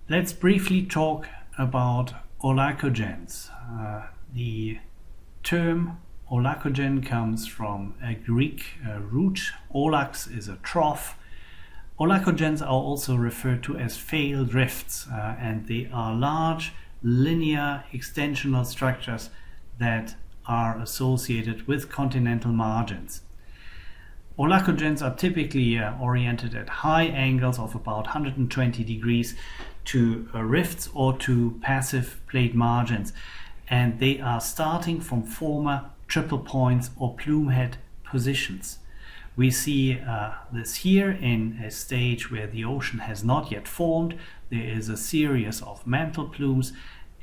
Let's briefly talk about Aulacogens. The term Aulacogen comes from a Greek root. Aulax is a trough. Aulacogens are also referred to as failed rifts, and they are large linear extensional structures that are associated with continental margins. Aulacogens are typically oriented at high angles of about 120 degrees to rifts or to passive plate margins, and they are starting from former triple points or plume head positions. We see this here in a stage where the ocean has not yet formed. There is a series of mantle plumes,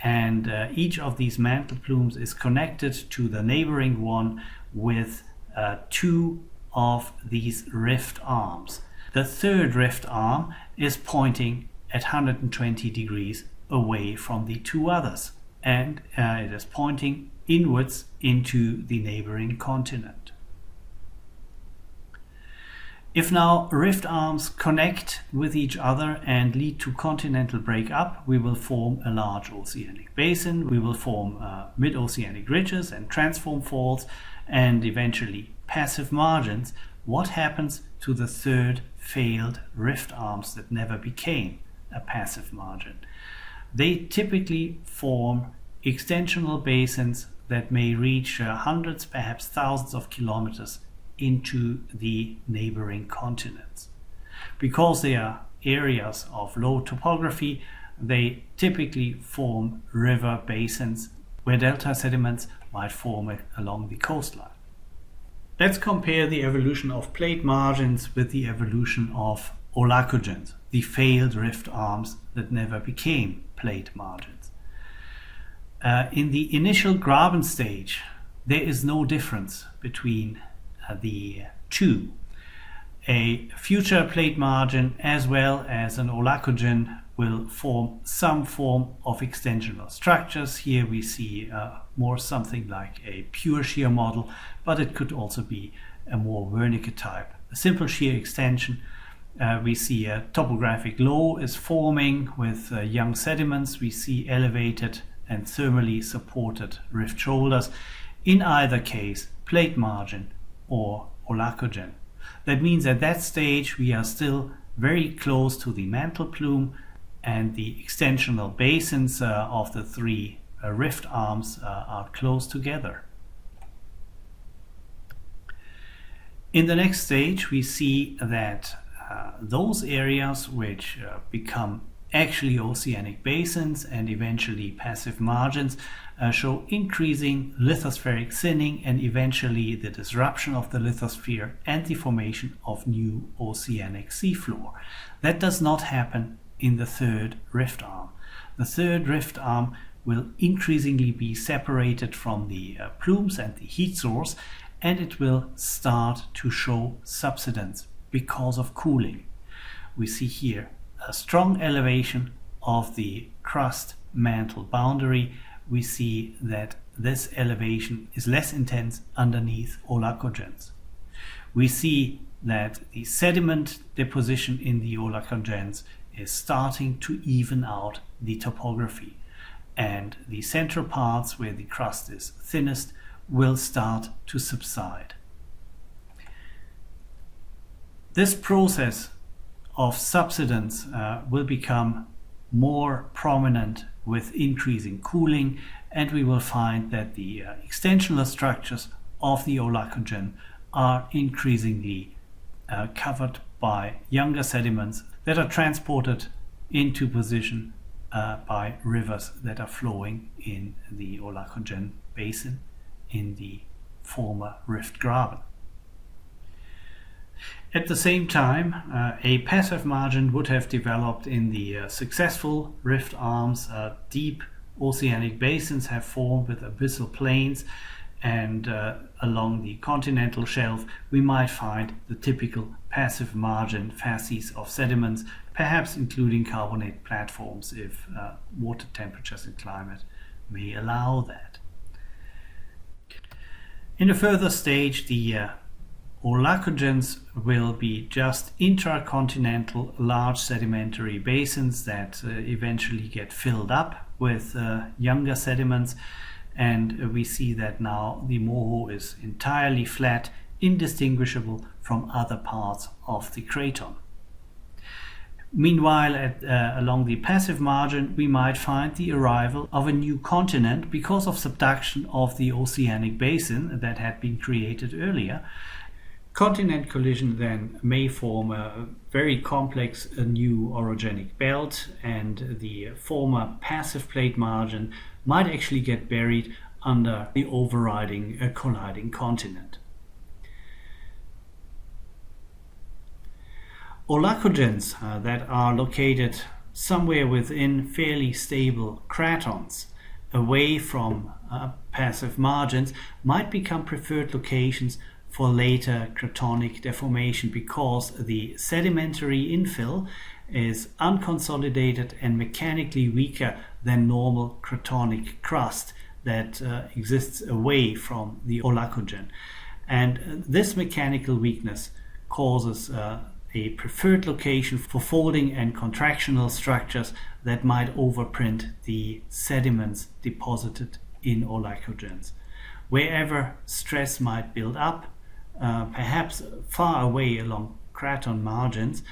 and each of these mantle plumes is connected to the neighboring one with two of these rift arms. The third rift arm is pointing at 120 degrees away from the two others, and it is pointing inwards into the neighboring continent. If now rift arms connect with each other and lead to continental breakup, we will form a large oceanic basin, we will form mid-oceanic ridges and transform faults, and eventually passive margins. What happens to the third failed rift arms that never became a passive margin? They typically form extensional basins that may reach hundreds, perhaps thousands of kilometers into the neighboring continents. Because they are areas of low topography, they typically form river basins where delta sediments might form along the coastline. Let's compare the evolution of plate margins with the evolution of Aulacogens, the failed rift arms that never became plate margins. In the initial graben stage, there is no difference between the two. A future plate margin as well as an Aulacogen will form some form of extensional structures. Here we see more something like a pure shear model, but it could also be a more Wernicke type. A simple shear extension. We see a topographic low is forming with young sediments. We see elevated and thermally supported rift shoulders. In either case, plate margin or Aulacogen. That means at that stage we are still very close to the mantle plume, and the extensional basins of the three rift arms are close together. In the next stage we see that those areas which become actually oceanic basins and eventually passive margins show increasing lithospheric thinning and eventually the disruption of the lithosphere and the formation of new oceanic seafloor. That does not happen in the third rift arm. The third rift arm will increasingly be separated from the plumes and the heat source, and it will start to show subsidence because of cooling. We see here a strong elevation of the crust mantle boundary. We see that this elevation is less intense underneath Aulacogens. We see that the sediment deposition in the Aulacogens is starting to even out the topography, and the central parts where the crust is thinnest will start to subside. This process of subsidence will become more prominent with increasing cooling, and we will find that the extensional structures of the Aulacogen are increasingly covered by younger sediments that are transported into position by rivers that are flowing in the Aulacogen basin in the former rift graben. At the same time, a passive margin would have developed in the successful rift arms. Deep oceanic basins have formed with abyssal plains, and along the continental shelf we might find the typical passive margin facies of sediments, perhaps including carbonate platforms if water temperatures and climate may allow that. In a further stage, the Aulacogens will be just intracontinental large sedimentary basins that eventually get filled up with younger sediments, and we see that now the Moho is entirely flat, indistinguishable from other parts of the craton. Meanwhile, along the passive margin, we might find the arrival of a new continent because of subduction of the oceanic basin that had been created earlier. Continent collision then may form a very complex new orogenic belt, and the former passive plate margin might actually get buried under the overriding colliding continent. Aulacogens that are located somewhere within fairly stable cratons away from passive margins might become preferred locations for later cratonic deformation because the sedimentary infill is unconsolidated and mechanically weaker than normal cratonic crust that exists away from the Aulacogen. And this mechanical weakness causes a preferred location for folding and contractional structures that might overprint the sediments deposited in Aulacogens. Wherever stress might build up, perhaps far away along craton margins,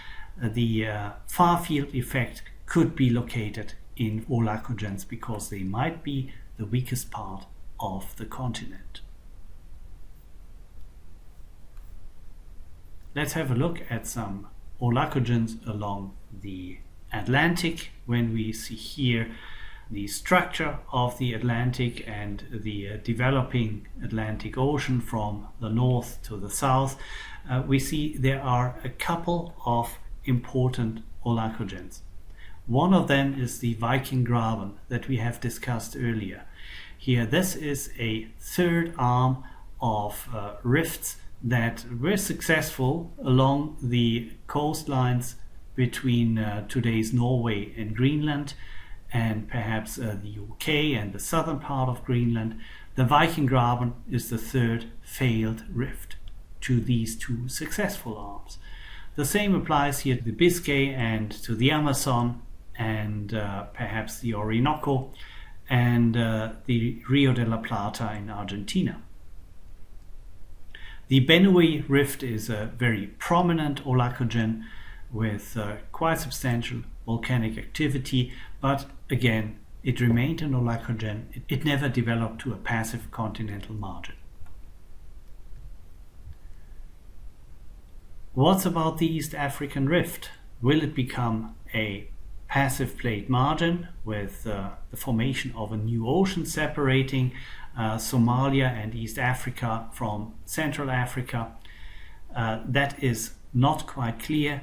the far field effect could be located in Aulacogens because they might be the weakest part of the continent. Let's have a look at some Aulacogens along the Atlantic. When we see here the structure of the Atlantic and the developing Atlantic Ocean from the north to the south, we see there are a couple of important Aulacogens. One of them is the Viking Graben that we have discussed earlier. Here, this is a third arm of rifts that were successful along the coastlines between today's Norway and Greenland, and perhaps the UK and the southern part of Greenland. The Viking Graben is the third failed rift to these two successful arms. The same applies here to the Biscay and to the Amazon and perhaps the Orinoco and the Rio de la Plata in Argentina. The Benue Rift is a very prominent Aulacogen with quite substantial volcanic activity, but again, it remained an Aulacogen. It never developed to a passive continental margin. What's about the East African Rift? Will it become a passive plate margin with the formation of a new ocean separating Somalia and East Africa from Central Africa? That is not quite clear.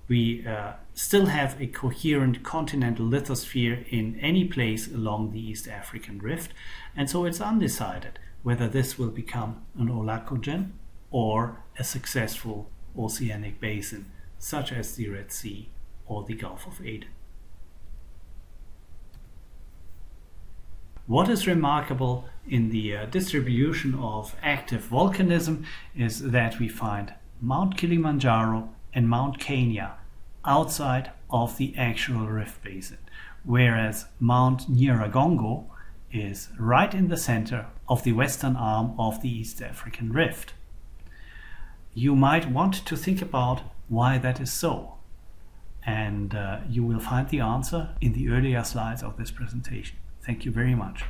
We still have a coherent continental lithosphere in any place along the East African Rift, and so it's undecided whether this will become an Aulacogen or a successful oceanic basin such as the Red Sea or the Gulf of Aden. What is remarkable in the distribution of active volcanism is that we find Mount Kilimanjaro and Mount Kenya outside of the actual rift basin, whereas Mount Nyiragongo is right in the center of the western arm of the East African Rift. You might want to think about why that is so, and you will find the answer in the earlier slides of this presentation. Thank you very much.